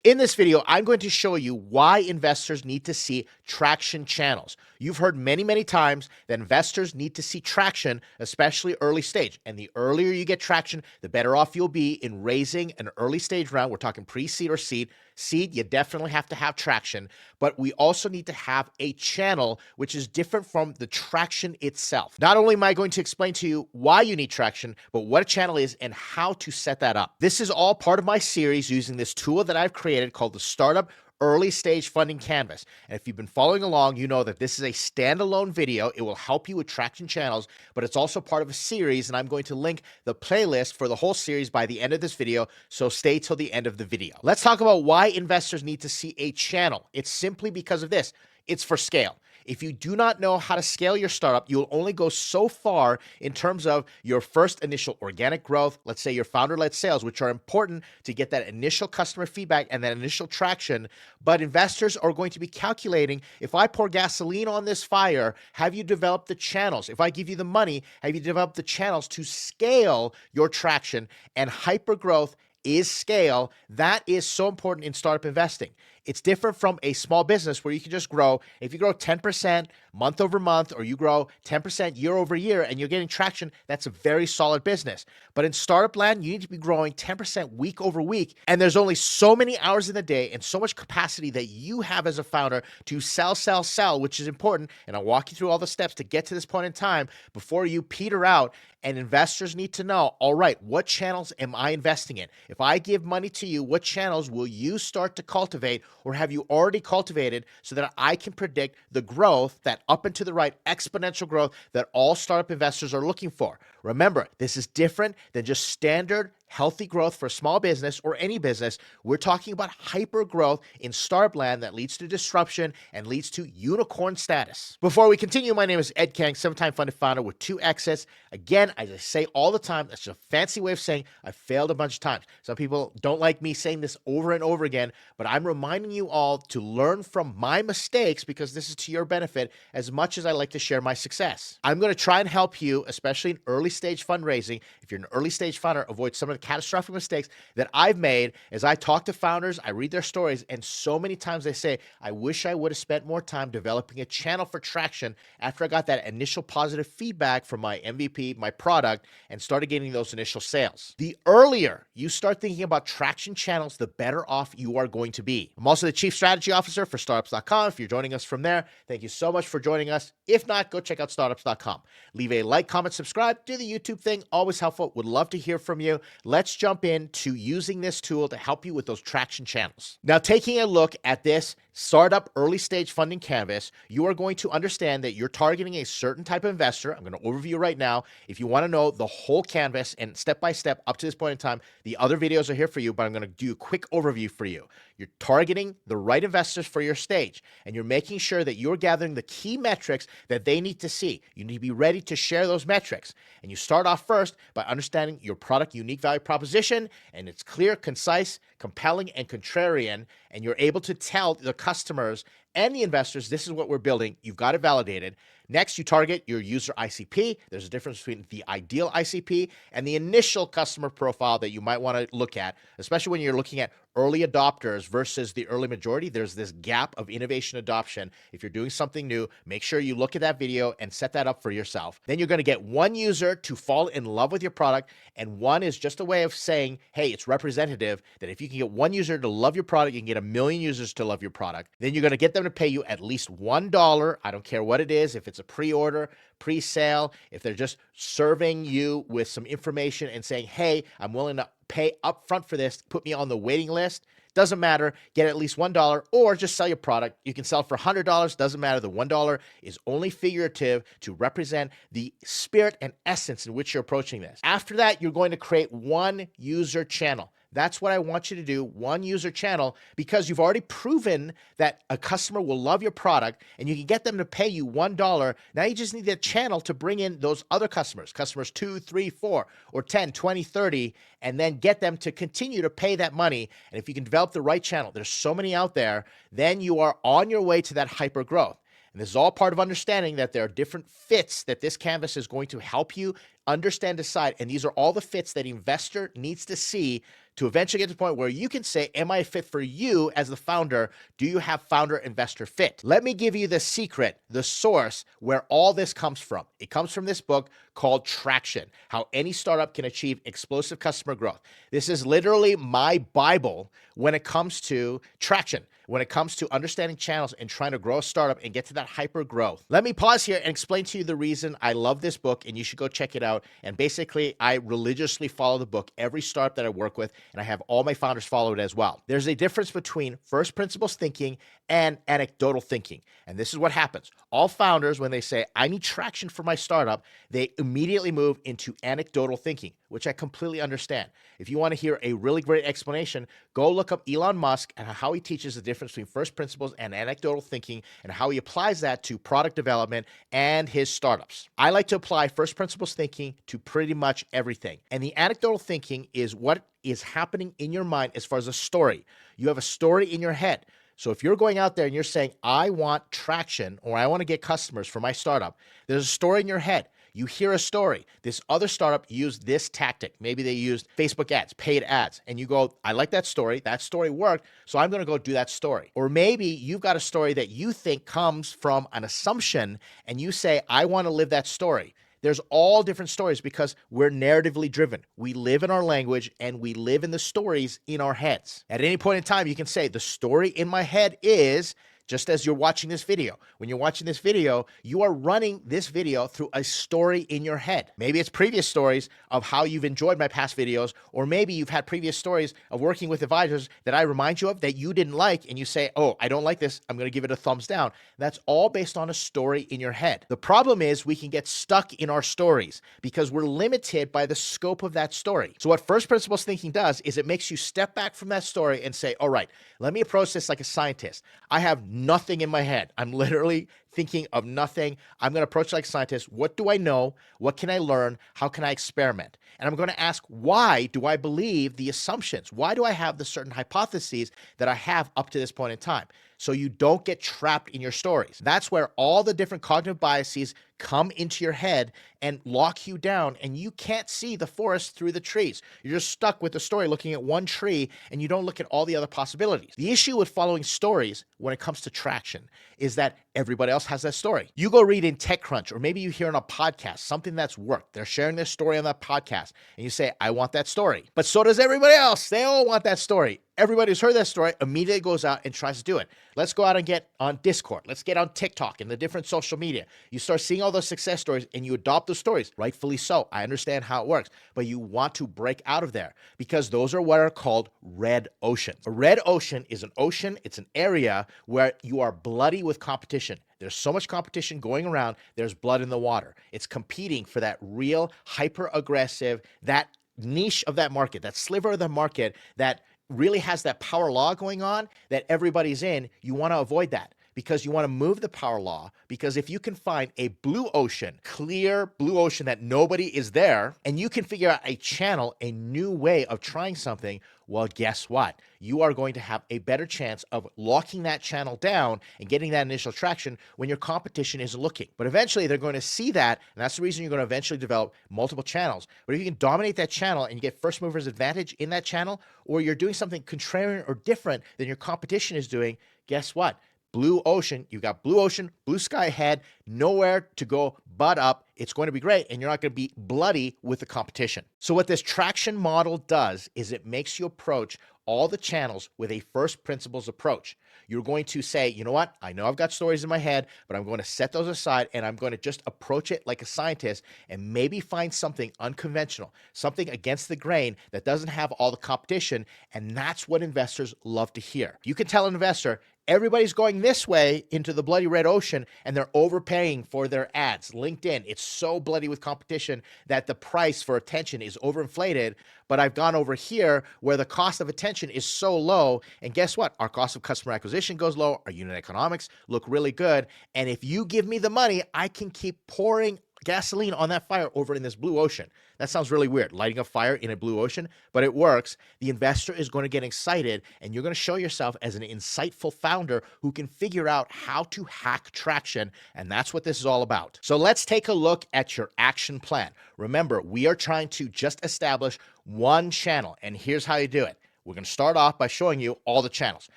In this video, I'm going to show you why investors need to see traction channels. You've heard many, many times that investors need to see traction, especially early stage. And the earlier you get traction, the better off you'll be in raising an early stage round. We're talking pre-seed or seed. Seed, you definitely have to have traction, but we also need to have a channel which is different from the traction itself. Not only am I going to explain to you why you need traction, but what a channel is and how to set that up. This is all part of my series using this tool that I've created called the Startup Early Stage Funding Canvas. And if you've been following along, you know that this is a standalone video. It will help you with traction channels, but it's also part of a series, and I'm going to link the playlist for the whole series by the end of this video, so stay till the end of the video. Let's talk about why investors need to see a channel. It's simply because of this. It's for scale. If you do not know how to scale your startup, you'll only go so far in terms of your first initial organic growth, let's say your founder-led sales, which are important to get that initial customer feedback and that initial traction. But investors are going to be calculating, if I pour gasoline on this fire, have you developed the channels? If I give you the money, have you developed the channels to scale your traction? And hyper growth is scale. That is so important in startup investing. It's different from a small business where you can just grow. If you grow 10% month over month, or you grow 10% year over year and you're getting traction, that's a very solid business. But in startup land, you need to be growing 10% week over week. And there's only so many hours in the day and so much capacity that you have as a founder to sell, which is important. And I'll walk you through all the steps to get to this point in time before you peter out. And investors need to know, all right, what channels am I investing in? If I give money to you, what channels will you start to cultivate, or have you already cultivated, so that I can predict the growth, that up and to the right exponential growth that all startup investors are looking for? Remember, this is different than just standard healthy growth for a small business or any business. We're talking about hyper growth in startup land that leads to disruption and leads to unicorn status. Before we continue, my name is Ed Kang, 7-time funded founder with 2 exits. Again, as I say all the time, that's just a fancy way of saying I failed a bunch of times. Some people don't like me saying this over and over again, but I'm reminding you all to learn from my mistakes, because this is to your benefit as much as I like to share my success. I'm going to try and help you, especially in early stage fundraising. If you're an early stage founder, avoid some of the catastrophic mistakes that I've made as I talk to founders, I read their stories, and so many times they say, I wish I would have spent more time developing a channel for traction after I got that initial positive feedback from my MVP, my product, and started getting those initial sales. The earlier you start thinking about traction channels, the better off you are going to be. I'm also the Chief Strategy Officer for Startups.com. If you're joining us from there, thank you so much for joining us. If not, go check out Startups.com. Leave a like, comment, subscribe, do the YouTube thing. Always helpful. Would love to hear from you. Let's jump into using this tool to help you with those traction channels. Now, taking a look at this startup early stage funding canvas, you are going to understand that you're targeting a certain type of investor. I'm going to overview right now. If you want to know the whole canvas and step by step up to this point in time, the other videos are here for you, but I'm going to do a quick overview for you. You're targeting the right investors for your stage, and you're making sure that you're gathering the key metrics that they need to see. You need to be ready to share those metrics. And you start off first by understanding your product unique value proposition, and it's clear, concise, compelling, and contrarian, and you're able to tell the customers and the investors, this is what we're building. You've got it validated. Next, you target your user ICP. There's a difference between the ideal ICP and the initial customer profile that you might want to look at, especially when you're looking at early adopters versus the early majority. There's this gap of innovation adoption. If you're doing something new, make sure you look at that video and set that up for yourself. Then you're going to get one user to fall in love with your product, and one is just a way of saying, hey, it's representative that if you can get one user to love your product, you can get 1 million users to love your product. Then you're going to get them to pay you at least $1. I don't care what it is, if it's a pre-order, pre-sale, if they're just serving you with some information and saying, hey, I'm willing to pay upfront for this, put me on the waiting list. Doesn't matter, get at least $1, or just sell your product. You can sell for $100, doesn't matter. The $1 is only figurative to represent the spirit and essence in which you're approaching this. After that, you're going to create one user channel. That's what I want you to do, one user channel, because you've already proven that a customer will love your product and you can get them to pay you $1. Now you just need that channel to bring in those other customers, customers 2, 3, 4, or 10, 20, 30, and then get them to continue to pay that money. And if you can develop the right channel, there's so many out there, then you are on your way to that hyper growth. And this is all part of understanding that there are different fits that this canvas is going to help you understand, decide. And these are all the fits that investor needs to see to eventually get to the point where you can say, am I a fit for you as the founder? Do you have founder investor fit? Let me give you the secret, the source where all this comes from. It comes from this book called Traction: How Any Startup Can Achieve Explosive Customer Growth. This is literally my Bible when it comes to traction, when it comes to understanding channels and trying to grow a startup and get to that hyper growth. Let me pause here and explain to you the reason I love this book, and you should go check it out. And basically, I religiously follow the book, every startup that I work with, and I have all my founders follow it as well. There's a difference between first principles thinking and anecdotal thinking. And this is what happens. All founders, when they say, I need traction for my startup, they immediately move into anecdotal thinking, which I completely understand. If you want to hear a really great explanation, go look up Elon Musk and how he teaches the difference between first principles and anecdotal thinking and how he applies that to product development and his startups. I like to apply first principles thinking to pretty much everything. And the anecdotal thinking is what is happening in your mind as far as a story. You have a story in your head. So if you're going out there and you're saying, I want traction or I want to get customers for my startup, there's a story in your head. You hear a story. This other startup used this tactic. Maybe they used Facebook ads, paid ads, and you go, I like that story. That story worked, so I'm going to go do that story. Or maybe you've got a story that you think comes from an assumption, and you say, I want to live that story. There's all different stories because we're narratively driven. We live in our language and we live in the stories in our heads. At any point in time, you can say the story in my head is, just as you're watching this video. When you're watching this video, you are running this video through a story in your head. Maybe it's previous stories of how you've enjoyed my past videos, or maybe you've had previous stories of working with advisors that I remind you of that you didn't like, and you say, oh, I don't like this, I'm gonna give it a thumbs down. That's all based on a story in your head. The problem is we can get stuck in our stories because we're limited by the scope of that story. So what first principles thinking does is it makes you step back from that story and say, all right, let me approach this like a scientist. I have nothing in my head. I'm literally thinking of nothing. I'm going to approach it like a scientist. What do I know? What can I learn? How can I experiment? And I'm going to ask, why do I believe the assumptions? Why do I have the certain hypotheses that I have up to this point in time? So you don't get trapped in your stories. That's where all the different cognitive biases come into your head and lock you down, and you can't see the forest through the trees. You're just stuck with the story looking at one tree, and you don't look at all the other possibilities. The issue with following stories when it comes to traction is that everybody else has that story. You go read in TechCrunch, or maybe you hear on a podcast something that's worked. They're sharing their story on that podcast, and you say, I want that story. But so does everybody else. They all want that story. Everybody who's heard that story immediately goes out and tries to do it. Let's go out and get on Discord. Let's get on TikTok and the different social media. You start seeing all those success stories and you adopt those stories. Rightfully so. I understand how it works. But you want to break out of there because those are what are called red oceans. A red ocean is an ocean. It's an area where you are bloody with competition. There's so much competition going around. There's blood in the water. It's competing for that real hyper-aggressive, that niche of that market, that sliver of the market that really has that power law going on that everybody's in. You want to avoid that because you want to move the power law, because if you can find a blue ocean, clear blue ocean that nobody is there, and you can figure out a channel, a new way of trying something, well, guess what? You are going to have a better chance of locking that channel down and getting that initial traction when your competition is looking. But eventually they're going to see that, and that's the reason you're going to eventually develop multiple channels. But if you can dominate that channel and you get first mover's advantage in that channel, or you're doing something contrarian or different than your competition is doing, guess what? Blue ocean, you've got blue ocean, blue sky ahead, nowhere to go but up. It's going to be great, and you're not going to be bloody with the competition. So what this traction model does is it makes you approach all the channels with a first principles approach. You're going to say, you know what? I know I've got stories in my head, but I'm going to set those aside and I'm going to just approach it like a scientist and maybe find something unconventional, something against the grain that doesn't have all the competition. And that's what investors love to hear. You can tell an investor, everybody's going this way into the bloody red ocean and they're overpaying for their ads. LinkedIn, it's so bloody with competition that the price for attention is overinflated, but I've gone over here where the cost of attention is so low, and guess what? Our cost of customer acquisition goes low, our unit economics look really good, and if you give me the money, I can keep pouring gasoline on that fire over in this blue ocean. That sounds really weird, lighting a fire in a blue ocean, but it works. The investor is going to get excited, and you're going to show yourself as an insightful founder who can figure out how to hack traction, and that's what this is all about. So let's take a look at your action plan. Remember, we are trying to just establish one channel, and here's how you do it. We're going to start off by showing you all the channels.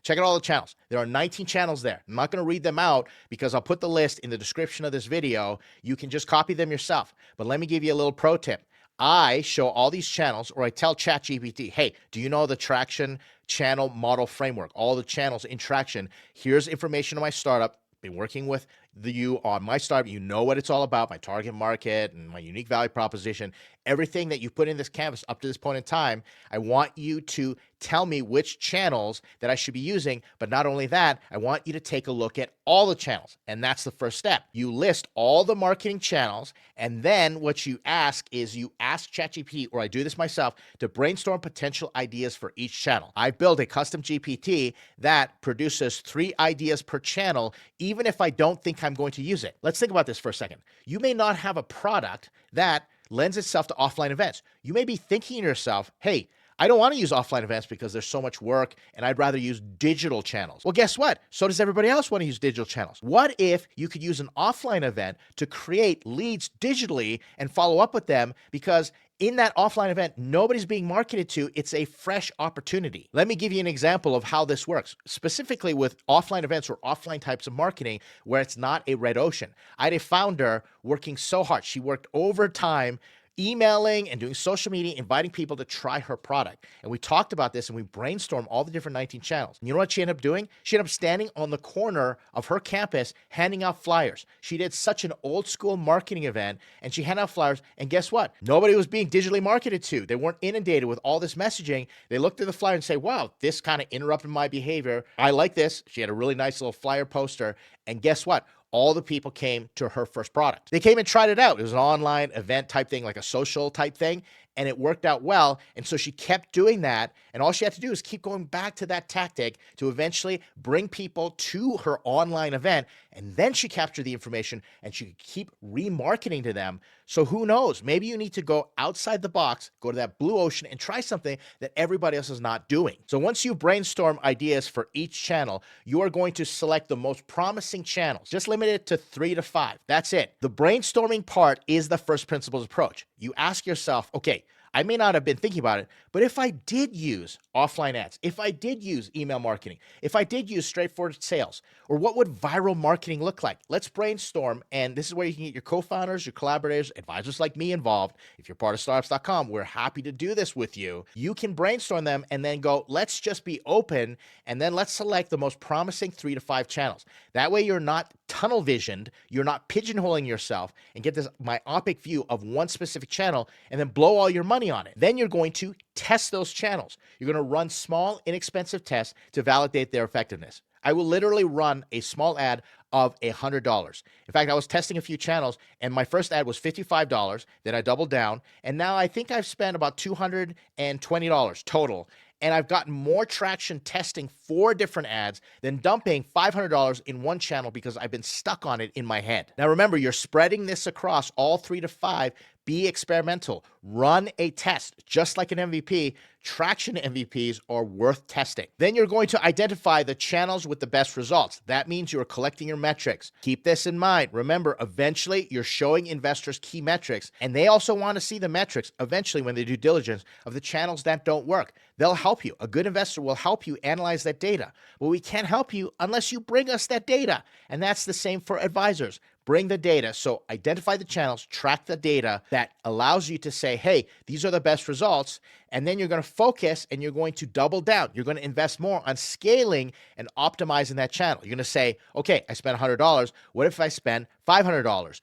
Check out all the channels. There are 19 channels there. I'm not going to read them out because I'll put the list in the description of this video. You can just copy them yourself. But let me give you a little pro tip. I show all these channels, or I tell ChatGPT, hey, do you know the Traction channel model framework? All the channels in Traction. Here's information on my startup. Been working with you on my startup. You know what it's all about, my target market and my unique value proposition. Everything that you put in this canvas up to this point in time, I want you to tell me which channels that I should be using. But not only that, I want you to take a look at all the channels. And that's the first step. You list all the marketing channels. And then what you ask is you ask ChatGPT, or I do this myself, to brainstorm potential ideas for each channel. I build a custom GPT that produces 3 ideas per channel, even if I don't think I'm going to use it. Let's think about this for a second. You may not have a product that lends itself to offline events. You may be thinking to yourself, hey, I don't want to use offline events because there's so much work and I'd rather use digital channels. Well, guess what? So does everybody else want to use digital channels. What if you could use an offline event to create leads digitally and follow up with them? Because in that offline event, nobody's being marketed to. It's a fresh opportunity. Let me give you an example of how this works, specifically with offline events or offline types of marketing where it's not a red ocean. I had a founder working so hard. She worked overtime emailing and doing social media, inviting people to try her product. And we talked about this and we brainstormed all the different 19 channels. And you know what she ended up doing? She ended up standing on the corner of her campus handing out flyers. She did such an old school marketing event and she handed out flyers. And guess what? Nobody was being digitally marketed to. They weren't inundated with all this messaging. They looked at the flyer and say, wow, this kind of interrupted my behavior. I like this. She had a really nice little flyer poster. And guess what? All the people came to her first product. They came and tried it out. It was an online event type thing, like a social type thing, and it worked out well. And so she kept doing that. And all she had to do is keep going back to that tactic to eventually bring people to her online event. And then she captured the information and she could keep remarketing to them. So who knows? Maybe you need to go outside the box, go to that blue ocean and try something that everybody else is not doing. So once you brainstorm ideas for each channel, you are going to select the most promising channels. Just limit it to 3 to 5. That's it. The brainstorming part is the first principles approach. You ask yourself, okay, I may not have been thinking about it, but if I did use offline ads, if I did use email marketing, if I did use straightforward sales, or what would viral marketing look like? Let's brainstorm. And this is where you can get your co-founders, your collaborators, advisors like me involved. If you're part of startups.com, we're happy to do this with you. You can brainstorm them and then go, let's just be open. And then let's select the most promising 3 to 5 channels. That way you're not tunnel visioned, you're not pigeonholing yourself and get this myopic view of one specific channel and then blow all your money on it. Then you're going to test those channels. You're going to run small, inexpensive tests to validate their effectiveness. I will literally run a small ad of $100. In fact, I was testing a few channels and my first ad was $55. Then I doubled down and now I think I've spent about $220 total. And I've gotten more traction testing 4 different ads than dumping $500 in one channel because I've been stuck on it in my head. Now remember, you're spreading this across all 3 to 5. Be experimental. Run a test. Just like an MVP, traction MVPs are worth testing. Then you're going to identify the channels with the best results. That means you're collecting your metrics. Keep this in mind. Remember, eventually you're showing investors key metrics, and they also want to see the metrics eventually when they do diligence of the channels that don't work. They'll help you. A good investor will help you analyze that data. But we can't help you unless you bring us that data. And that's the same for advisors. Bring the data. So identify the channels, track the data that allows you to say, hey, these are the best results. And then you're going to focus and you're going to double down. You're going to invest more on scaling and optimizing that channel. You're going to say, okay, I spent $100. What if I spend $500?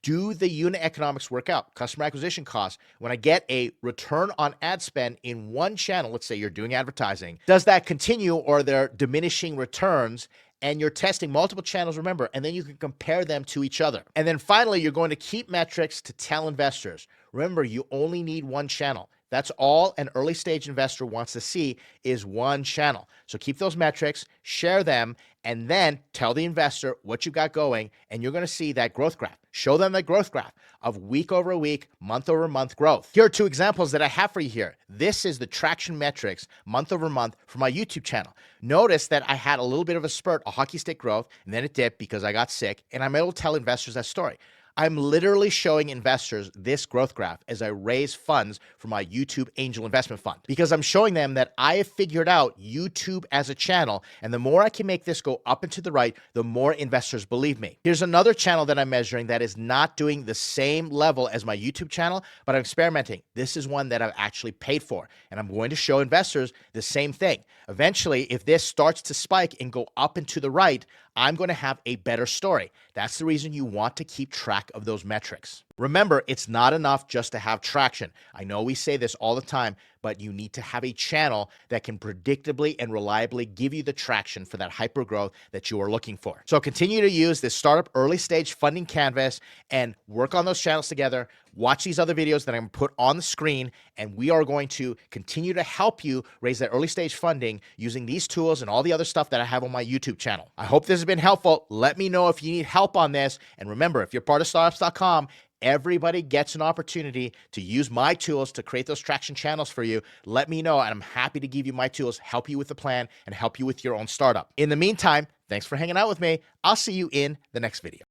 Do the unit economics work out? Customer acquisition costs. When I get a return on ad spend in one channel, let's say you're doing advertising, does that continue or are there diminishing returns? And you're testing multiple channels, remember, and then you can compare them to each other. And then finally, you're going to keep metrics to tell investors. Remember, you only need one channel. That's all an early stage investor wants to see is one channel. So keep those metrics, share them, and then tell the investor what you got going, and you're going to see that growth graph. Show them the growth graph of week over week, month over month growth. Here are two examples that I have for you here. This is the traction metrics month over month for my YouTube channel. Notice that I had a little bit of a spurt, a hockey stick growth, and then it dipped because I got sick, and I'm able to tell investors that story. I'm literally showing investors this growth graph as I raise funds for my YouTube Angel Investment Fund, because I'm showing them that I have figured out YouTube as a channel, and the more I can make this go up and to the right, the more investors believe me. Here's another channel that I'm measuring that is not doing the same level as my YouTube channel, but I'm experimenting. This is one that I've actually paid for, and I'm going to show investors the same thing. Eventually, if this starts to spike and go up and to the right, I'm going to have a better story. That's the reason you want to keep track of those metrics. Remember, it's not enough just to have traction. I know we say this all the time, but you need to have a channel that can predictably and reliably give you the traction for that hyper growth that you are looking for. So continue to use this startup early stage funding canvas and work on those channels together. Watch these other videos that I'm going to put on the screen, and we are going to continue to help you raise that early stage funding using these tools and all the other stuff that I have on my YouTube channel. I hope this has been helpful. Let me know if you need help on this. And remember, if you're part of startups.com, everybody gets an opportunity to use my tools to create those traction channels for you. Let me know, and I'm happy to give you my tools, help you with the plan, and help you with your own startup. In the meantime, thanks for hanging out with me. I'll see you in the next video.